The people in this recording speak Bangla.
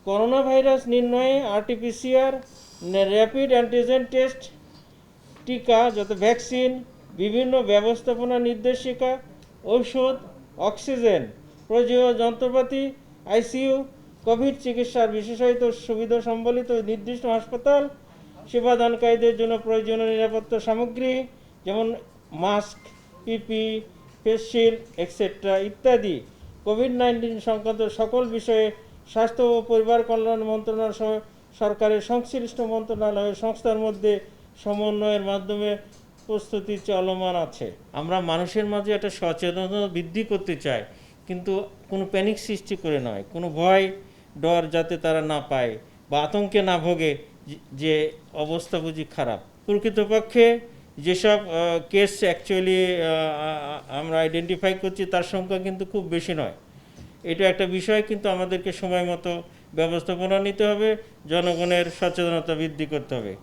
করোনা ভাইরাস নির্ণয়ে আরটিপিসিআর, র্যাপিড অ্যান্টিজেন টেস্ট, টিকা যত ভ্যাকসিন, বিভিন্ন ব্যবস্থাপনা নির্দেশিকা, ঔষধ, অক্সিজেন, প্রয়োজনীয় যন্ত্রপাতি, আইসিইউ, কোভিড চিকিৎসার বিশেষায়িত সুবিধা সম্বলিত নির্দিষ্ট হাসপাতাল, সেবাদানকারীদের জন্য প্রয়োজনীয় নিরাপত্তা সামগ্রী যেমন মাস্ক, পিপি, ফেস শিল্ড এক্সেট্রা ইত্যাদি কোভিড-19 সংক্রান্ত সকল বিষয়ে স্বাস্থ্য ও পরিবার কল্যাণ মন্ত্রণালয় সহ সরকারের সংশ্লিষ্ট মন্ত্রণালয় সংস্থার মধ্যে সমন্বয়ের মাধ্যমে প্রস্তুতি চলমান আছে। আমরা মানুষের মাঝে একটা সচেতনতা বৃদ্ধি করতে চাই, কিন্তু কোনো প্যানিক সৃষ্টি করে নয়, কোনো ভয় ডর যাতে তারা না পায় বা আতঙ্কে না ভোগে যে অবস্থা বুঝি খারাপ। প্রকৃতপক্ষে যেসব কেস অ্যাকচুয়ালি আমরা আইডেন্টিফাই করছি তার সংখ্যা কিন্তু খুব বেশি নয়। এটা একটা বিষয়, কিন্তু আমাদেরকে সময় মতো ব্যবস্থাপনা নিতে হবে, জনগণের সচেতনতা বৃদ্ধি করতে হবে।